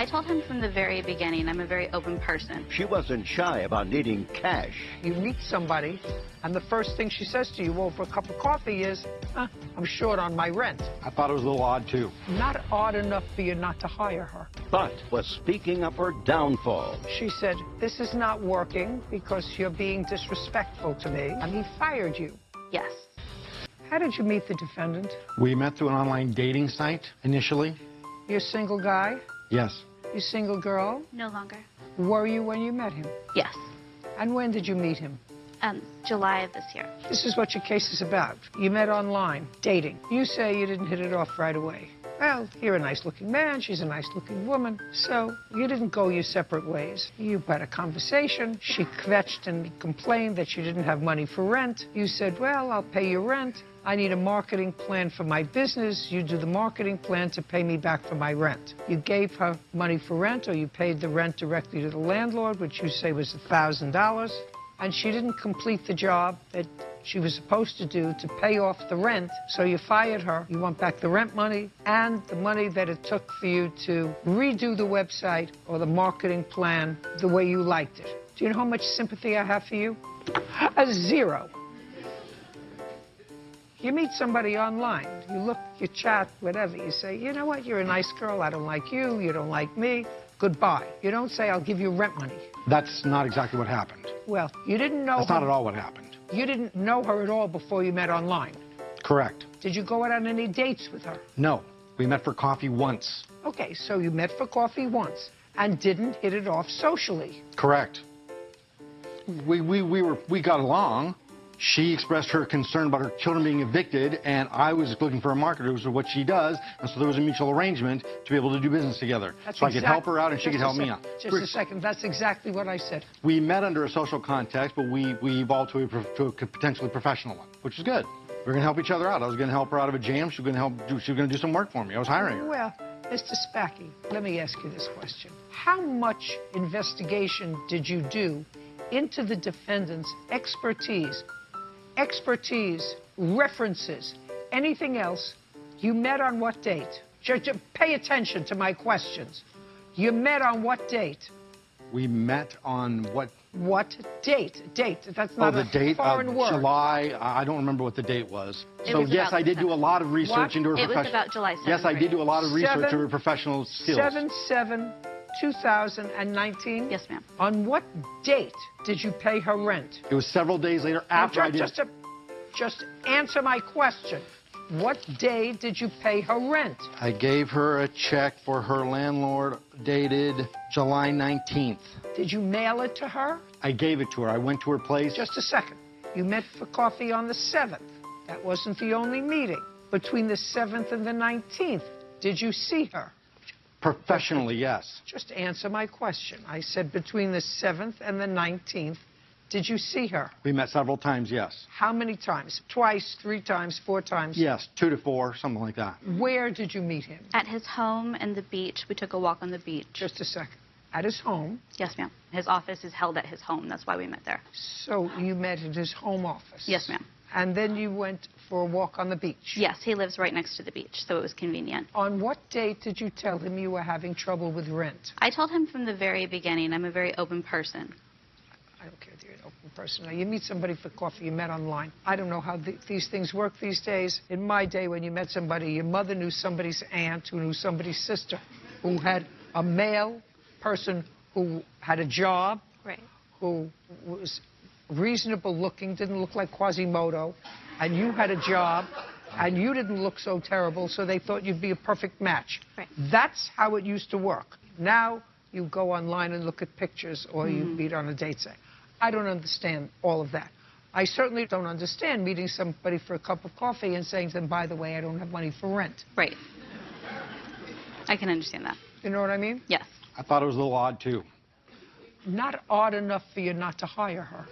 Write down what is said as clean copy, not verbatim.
told him from the very beginning I'm a very open person. She wasn't shy about needing cash. You meet somebody, and the first thing she says to you over a cup of coffee is, I'm short on my rent. I thought it was a little odd, too. Not odd enough for you not to hire her. But was speaking of her downfall. She said, this is not working because you're being disrespectful to me, and he fired you. Yes. How did you meet the defendant? We met through an online dating site initially. You're a single guy? Yes. You single girl? No longer. Were you when you met him? Yes. And when did you meet him? July of this year. This is what your case is about. You met online, dating. You say you didn't hit it off right away. Well, you're a nice-looking man, she's a nice-looking woman, so you didn't go your separate ways. You had a conversation. She kvetched and complained that you didn't have money for rent. You said, well, I'll pay your rent. I need a marketing plan for my business. You do the marketing plan to pay me back for my rent. You gave her money for rent, or you paid the rent directly to the landlord, which you say was $1,000, and she didn't complete the job that she was supposed to do to pay off the rent, so you fired her. You want back the rent money and the money that it took for you to redo the website or the marketing plan the way you liked it. Do you know how much sympathy I have for you? A zero. You meet somebody online, you look, you chat, whatever, you say, you know what, you're a nice girl, I don't like you, you don't like me, goodbye. You don't say, I'll give you rent money. That's not exactly what happened. Well, you didn't know That's her. not at all what happened. You didn't know her at all before you met online. Correct. Did you go out on any dates with her? No. We met for coffee once. Okay, so you met for coffee once and didn't hit it off socially. Correct. We got along. She expressed her concern about her children being evicted, and I was looking for a marketer, which is what she does, and so there was a mutual arrangement to be able to do business together. So I could help her out and she could help me out. Just a second, that's exactly what I said. We met under a social context, but we evolved to a potentially professional one, which is good. We're going to help each other out. I was going to help her out of a jam. She was going to do some work for me. I was hiring her. Well, Mr. Spacky, let me ask you this question. How much investigation did you do into the defendant's expertise, references, anything else? You met on what date? Just pay attention to my questions. You met on what date? We met on what? What date? Date. That's not the date foreign of word. July. I don't remember what the date was. So yes, I did do a lot of research into her professional. It was about July 7th. Yes, I did do a lot of research into her professional skills. 7/7/2019? Yes, ma'am. On what date did you pay her rent? It was several days later after I did. Just answer my question. What day did you pay her rent? I gave her a check for her landlord dated July 19th. Did you mail it to her? I gave it to her. I went to her place. Just a second. You met for coffee on the 7th. That wasn't the only meeting. Between the 7th and the 19th, did you see her? Professionally, yes. Just answer my question. I said between the 7th and the 19th, did you see her? We met several times, yes. How many times? Twice, 3 times, 4 times? Yes, 2 to 4, something like that. Where did you meet him? At his home and the beach. We took a walk on the beach. Just a second. At his home? Yes, ma'am. His office is held at his home. That's why we met there. So you met at his home office? Yes, ma'am. And then you went for a walk on the beach? Yes, he lives right next to the beach, so it was convenient. On what date did you tell him you were having trouble with rent? I told him from the very beginning I'm a very open person. I don't care if you're an open person. Now, you meet somebody for coffee, you met online. I don't know how these things work these days. In my day, when you met somebody, your mother knew somebody's aunt who knew somebody's sister, who had a male person who had a job, right, who was reasonable looking, didn't look like Quasimodo, and you had a job, and you didn't look so terrible, so they thought you'd be a perfect match. Right. That's how it used to work. Now, you go online and look at pictures, or you meet on a date site. I don't understand all of that. I certainly don't understand meeting somebody for a cup of coffee and saying to them, by the way, I don't have money for rent. Right. I can understand that. You know what I mean? Yes. I thought it was a little odd, too. Not odd enough for you not to hire her.